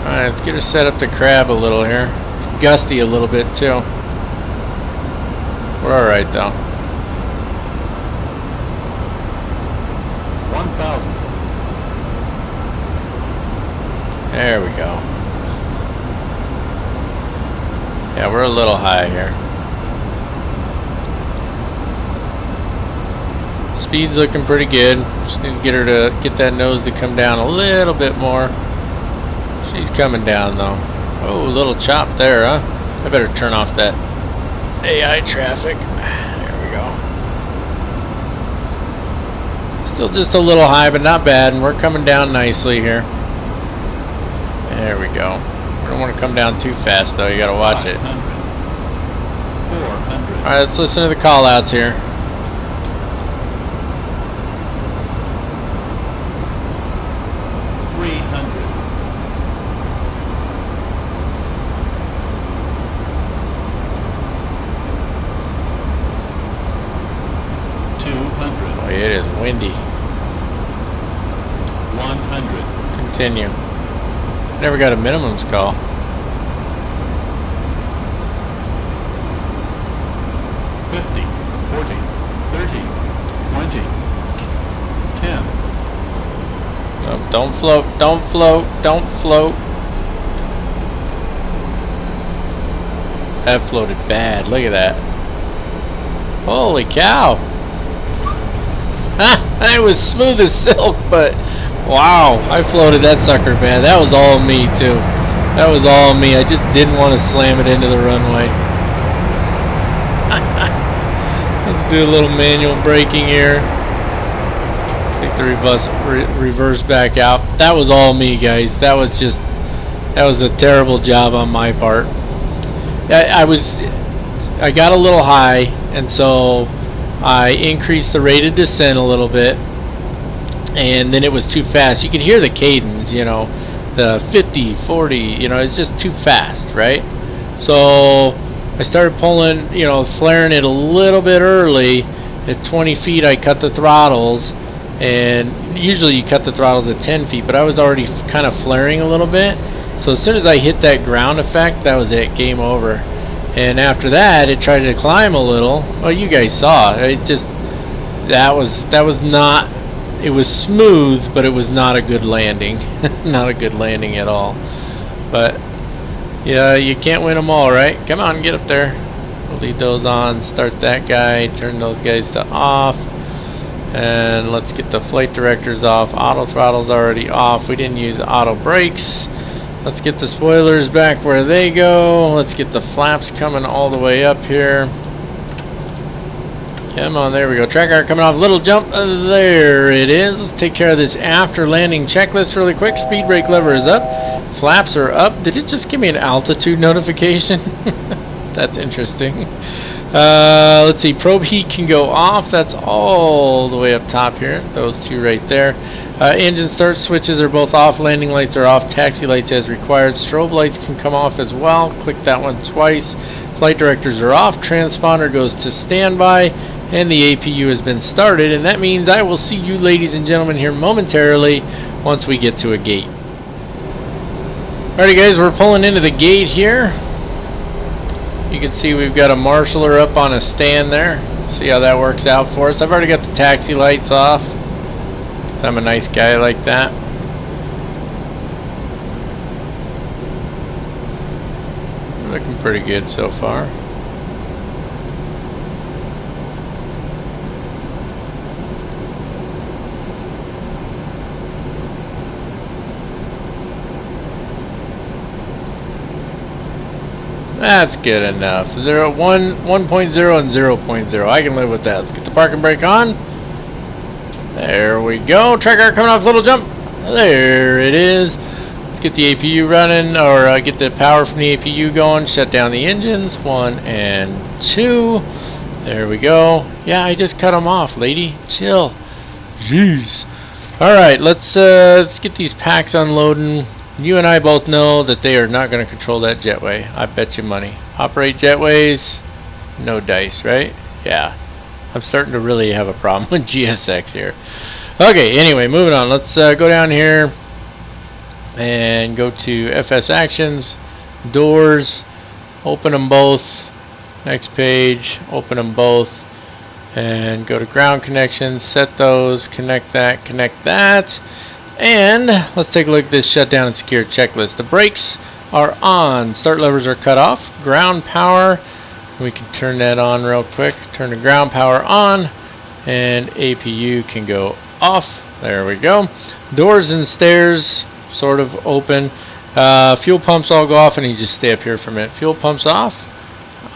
Alright, let's get her set up to crab a little here. It's gusty a little bit too. We're alright though. 1,000. There we go. Yeah, we're a little high here. Speed's looking pretty good. Just need to get her to get that nose to come down a little bit more. She's coming down though. Oh, a little chop there, huh? I better turn off that AI traffic. There we go. Still just a little high, but not bad, and we're coming down nicely here. There we go. We don't want to come down too fast though. You gotta watch it. 400. All right, let's listen to the call outs here. 200. Boy, it is windy. 100. Continue. Never got a minimums call. 50, 40, 30, 20, 10. Oh, don't float, don't float, don't float. That floated bad. Look at that. Holy cow. Ha! It was smooth as silk, but wow, I floated that sucker bad. That was all me too. That was all me. I just didn't want to slam it into the runway. Let's do a little manual braking here. Take the reverse back out. That was all me, guys. That was a terrible job on my part. I got a little high, and so I increased the rate of descent a little bit, and then it was too fast. You could hear the cadence, you know, the 50, 40, you know, it's just too fast, right? So I started pulling, you know, flaring it a little bit early. At 20 feet I cut the throttles, and usually you cut the throttles at 10 feet, but I was already kind of flaring a little bit. So as soon as I hit that ground effect, that was it, game over. And after that, it tried to climb a little. Well, you guys saw it. Just that was not. It was smooth, but it was not a good landing. Not a good landing at all. But yeah, you can't win them all, right? Come on, get up there. We'll lead those on. Start that guy. Turn those guys to off. And let's get the flight directors off. Auto throttle's already off. We didn't use auto brakes. Let's get the spoilers back where they go. Let's get the flaps coming all the way up here. Come on, there we go. Track arc coming off. Little jump. There it is. Let's take care of this after landing checklist really quick. Speed brake lever is up. Flaps are up. Did it just give me an altitude notification? That's interesting. Let's see. Probe heat can go off. That's all the way up top here. Those two right there. Engine start switches are both off. Landing lights are off. Taxi lights as required. Strobe lights can come off as well. Click that one twice. Flight directors are off. Transponder goes to standby. And the APU has been started. And that means I will see you ladies and gentlemen here momentarily once we get to a gate. Alrighty guys, we're pulling into the gate here. You can see we've got a marshaller up on a stand there. See how that works out for us. I've already got the taxi lights off. I'm a nice guy like that. Looking pretty good so far. That's good enough. 1.0 and 0.0. I can live with that. Let's get the parking brake on. There we go. Tracker coming off, little jump. There it is. Let's get the APU running, or get the power from the APU going. Shut down the engines. 1 and 2. There we go. Yeah, I just cut them off, lady. Chill. Jeez. Alright, let's get these packs unloading. You and I both know that they are not going to control that jetway. I bet you money. Operate jetways, no dice, right? Yeah. I'm starting to really have a problem with GSX here. Okay, anyway, moving on. Let's go down here and go to FS Actions, Doors, open them both. Next page, open them both. And go to ground connections, set those, connect that. And let's take a look at this shutdown and secure checklist. The brakes are on, start levers are cut off, ground power, we can turn that on real quick, turn the ground power on, and APU can go off. There we go. Doors and stairs sort of open. Fuel pumps all go off, and you just stay up here for a minute. Fuel pumps off.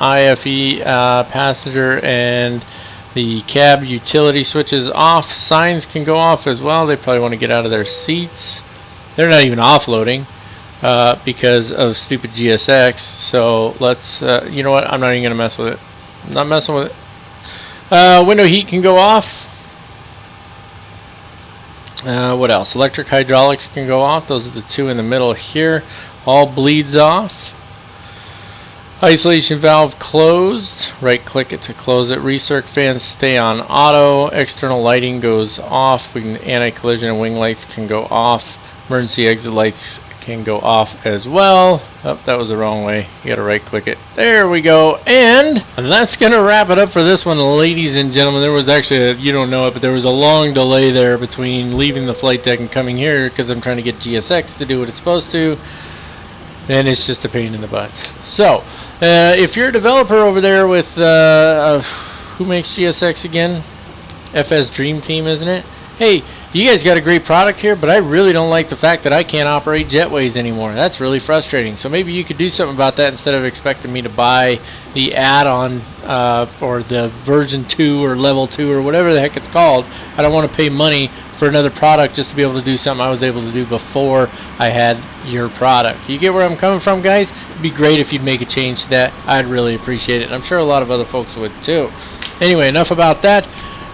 IFE passenger and the cab utility switches off. Signs can go off as well. They probably want to get out of their seats. They're not even offloading because of stupid GSX. So let's, you know what? I'm not even going to mess with it. I'm not messing with it. Window heat can go off. What else? Electric hydraulics can go off. Those are the two in the middle here. All bleeds off. Isolation valve closed. Right click it to close it. Recirc fans stay on auto. External lighting goes off. Anti-collision and wing lights can go off. Emergency exit lights can go off as well. Oh, that was the wrong way. You gotta right click it. There we go. And that's gonna wrap it up for this one, ladies and gentlemen. There was actually, you don't know it, but there was a long delay there between leaving the flight deck and coming here because I'm trying to get GSX to do what it's supposed to. And it's just a pain in the butt. So, if you're a developer over there with, who makes GSX again? FS Dream Team, isn't it? Hey, you guys got a great product here, but I really don't like the fact that I can't operate jetways anymore. That's really frustrating. So maybe you could do something about that instead of expecting me to buy the add-on or the version 2 or level 2 or whatever the heck it's called. I don't want to pay money for another product just to be able to do something I was able to do before I had your product. You get where I'm coming from, guys? It'd be great if you'd make a change to that. I'd really appreciate it. I'm sure a lot of other folks would too. Anyway, enough about that.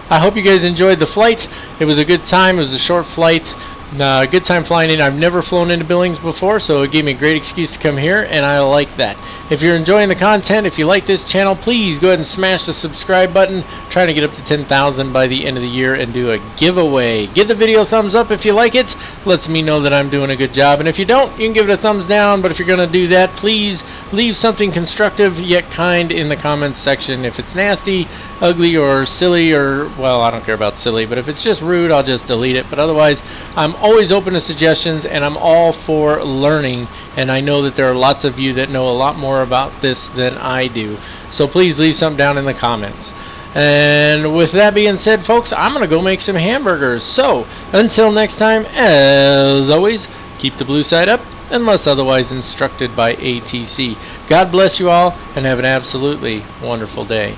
I hope you guys enjoyed the flight. It was a good time. It was a short flight. Good time flying in. I've never flown into Billings before, so it gave me a great excuse to come here, and I like that. If you're enjoying the content, if you like this channel, please go ahead and smash the subscribe button. Trying to get up to 10,000 by the end of the year and do a giveaway. Give the video a thumbs up if you like it. Lets me know that I'm doing a good job. And if you don't, you can give it a thumbs down. But if you're going to do that, please leave something constructive yet kind in the comments section. If it's nasty, ugly, or silly, or, well, I don't care about silly, but if it's just rude, I'll just delete it. But otherwise, I'm always open to suggestions, and I'm all for learning. And I know that there are lots of you that know a lot more about this than I do. So please leave something down in the comments. And with that being said, folks, I'm going to go make some hamburgers. So until next time, as always, keep the blue side up unless otherwise instructed by ATC. God bless you all and have an absolutely wonderful day.